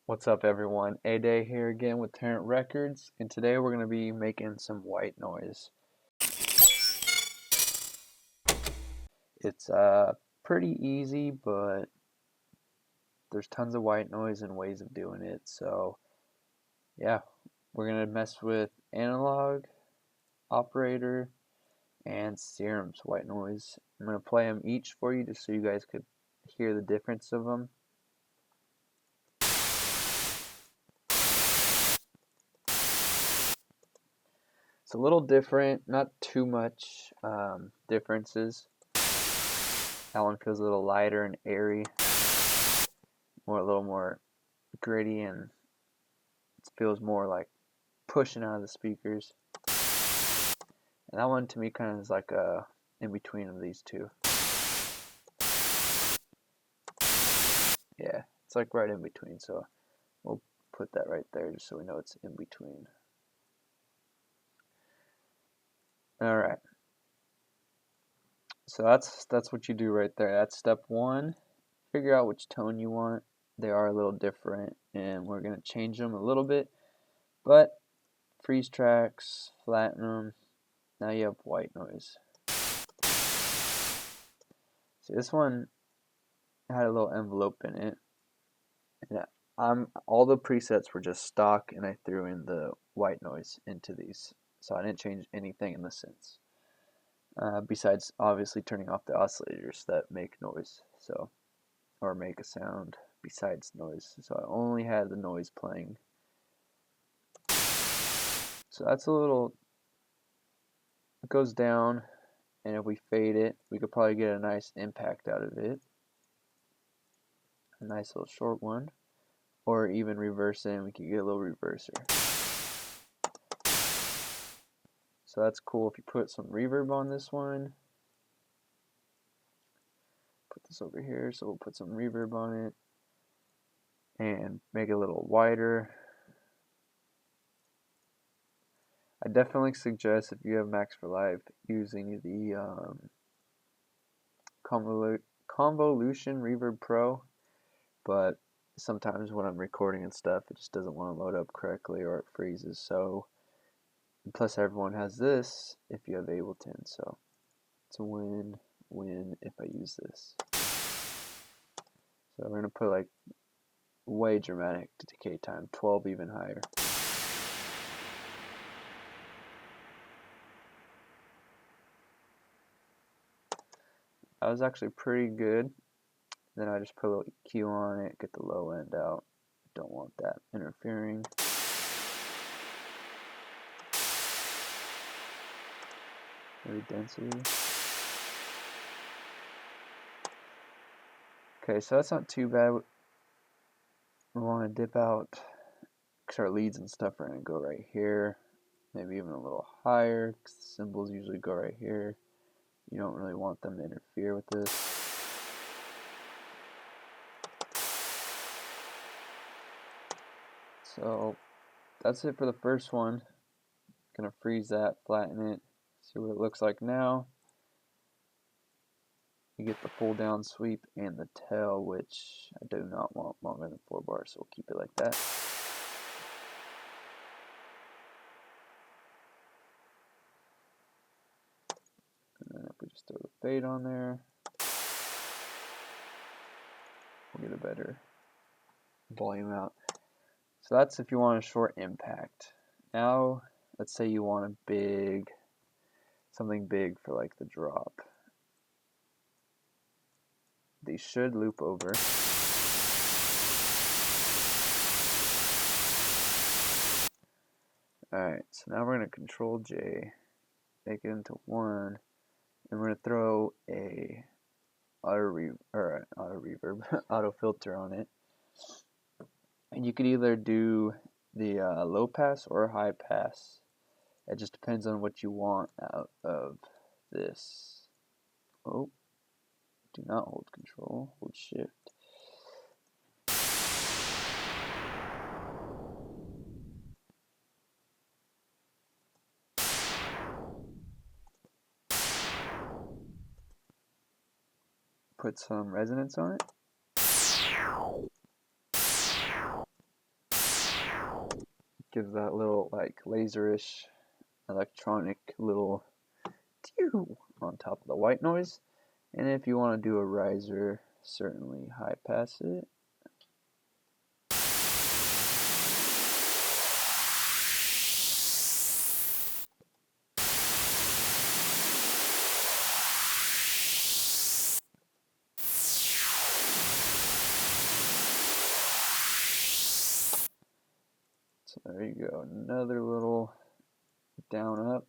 What's up everyone, ADAY here again with Tarant Records, and today we're going to be making some white noise. It's pretty easy, but there's tons of white noise and ways of doing it, so yeah, we're going to mess with analog, operator, and Serum's white noise. I'm going to play them each for you just so you guys could hear the difference of them. It's a little different, not too much differences. That one feels a little lighter and airy, a little more gritty, and it feels more like pushing out of the speakers. And that one to me kind of is like a in between of these two. Yeah, it's like right in between, so we'll put that right there just so we know it's in between. Alright, so that's what you do right there. That's step one. Figure out which tone you want. They are a little different, and we're going to change them a little bit, but freeze tracks, flatten them. Now you have white noise. See, this one had a little envelope in it, and all the presets were just stock, and I threw in the white noise into these, so I didn't change anything in the synths. Besides obviously turning off the oscillators that make noise, or make a sound besides noise. So I only had the noise playing. So that's a little, it goes down, and if we fade it, we could probably get a nice impact out of it. A nice little short one. Or even reverse it, and we could get a little reverser. So that's cool if you put some reverb on this one. Put this over here, so we'll put some reverb on it and make it a little wider. I definitely suggest, if you have Max for Live, using the Convolution Reverb Pro, but sometimes when I'm recording and stuff, it just doesn't want to load up correctly or it freezes. So, plus everyone has this if you have Ableton, so it's a win-win if I use this. So we're going to put like way dramatic decay time, 12 even higher. That was actually pretty good. Then I just put a little EQ on it, get the low end out. Don't want that interfering. Maybe density. Okay, so that's not too bad. We want to dip out because our leads and stuff are going to go right here. Maybe even a little higher because the cymbals usually go right here. You don't really want them to interfere with this. So that's it for the first one. Gonna freeze that, flatten it, see what it looks like now. You get the full down sweep and the tail, which I do not want longer than 4 bars, so we'll keep it like that. And then if we just throw the fade on there, we'll get a better volume out. So that's if you want a short impact. Now, let's say you want something big for like the drop. These should loop over. Alright, so now we're going to Control J, make it into 1, and we're going to throw a auto filter on it. And you could either do the low pass or high pass. It just depends on what you want out of this. Oh, do not hold Control, hold Shift. Put some resonance on it. Gives that little like laserish electronic little tew on top of the white noise. And if you want to do a riser, certainly high pass it. So there you go, another little down up.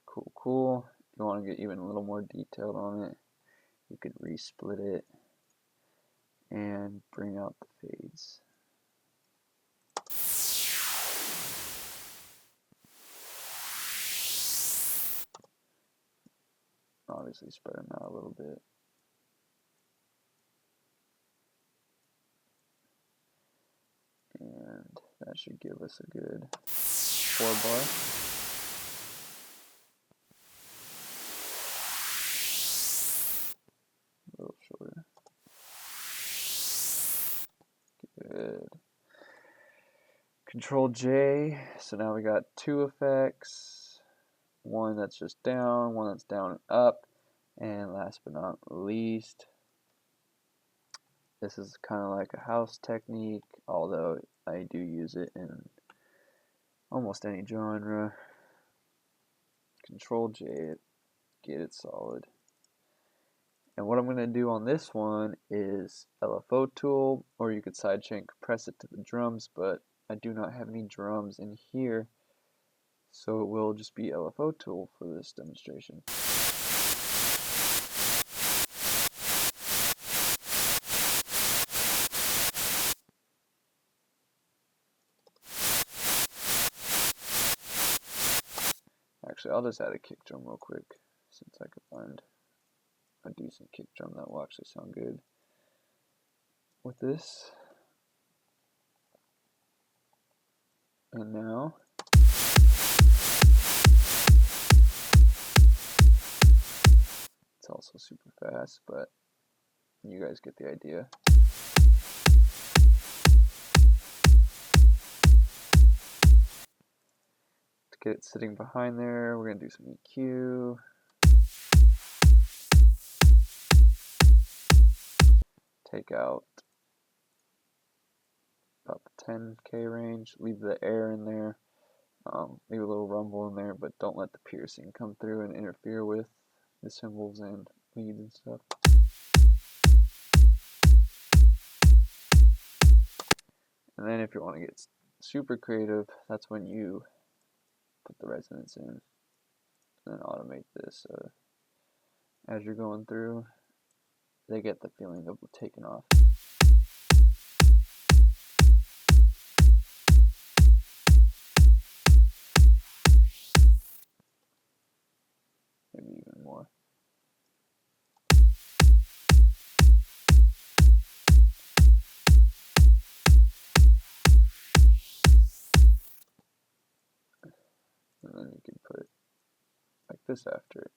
Cool, cool. If you want to get even a little more detailed on it, you could resplit it and bring out the fades. Obviously spread them out a little bit. And that should give us a good 4-bar. A little shorter. Good. Control J. So now we got 2 effects. One that's just down, one that's down and up. And last but not least, this is kind of like a house technique, although I do use it in almost any genre. Control J it, get it solid. And what I'm going to do on this one is LFO tool, or you could sidechain compress it to the drums, but I do not have any drums in here, so it will just be LFO tool for this demonstration. Actually, I'll just add a kick drum real quick, since I could find a decent kick drum that will actually sound good with this. And now it's also super fast, but you guys get the idea. To get it sitting behind there, we're going to do some EQ. Take out about the 10K range, leave the air in there, leave a little rumble in there, but don't let the piercing come through and interfere with the cymbals and leads and stuff. And then if you want to get super creative, that's when you put the resonance in and then automate this as you're going through. They get the feeling of taking off. Maybe even more. And then you can put like this after it.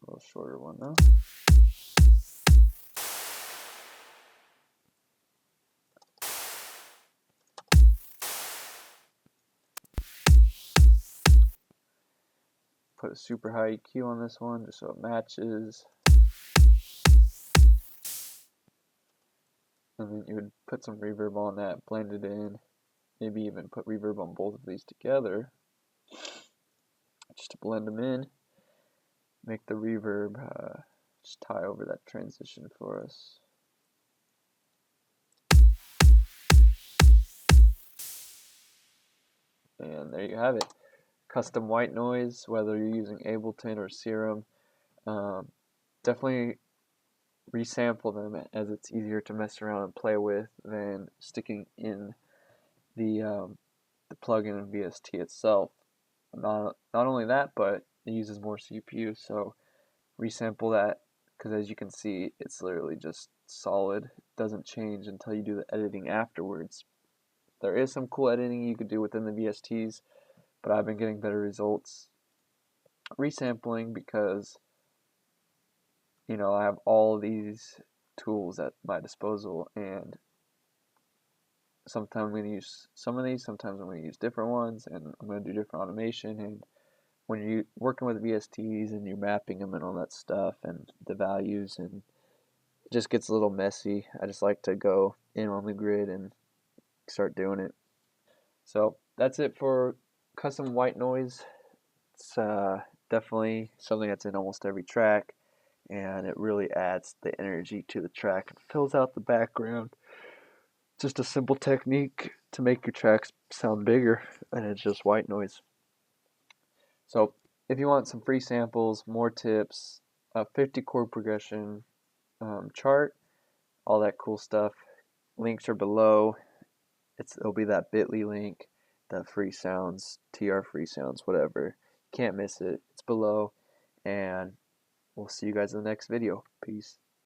A little shorter one though. Put a super high EQ on this one just so it matches. And then you would put some reverb on that, blend it in, maybe even put reverb on both of these together just to blend them in. Make the reverb just tie over that transition for us. And there you have it. Custom white noise, whether you're using Ableton or Serum. Definitely resample them, as it's easier to mess around and play with than sticking in the plugin in VST itself. Not only that, but it uses more CPU, so resample that, because as you can see, it's literally just solid. It doesn't change until you do the editing afterwards. There is some cool editing you could do within the VSTs, but I've been getting better results resampling because, you know, I have all of these tools at my disposal, and sometimes I'm going to use some of these, sometimes I'm going to use different ones, and I'm going to do different automation. And when you're working with VSTs and you're mapping them and all that stuff and the values, and it just gets a little messy. I just like to go in on the grid and start doing it. So that's it for custom white noise. It's definitely something that's in almost every track, and it really adds the energy to the track and fills out the background. Just a simple technique to make your tracks sound bigger, and it's just white noise. So if you want some free samples, more tips, a 50 chord progression chart, all that cool stuff, links are below. It'll be that bit.ly link, the free sounds, TR free sounds, whatever. Can't miss it. It's below, and we'll see you guys in the next video. Peace.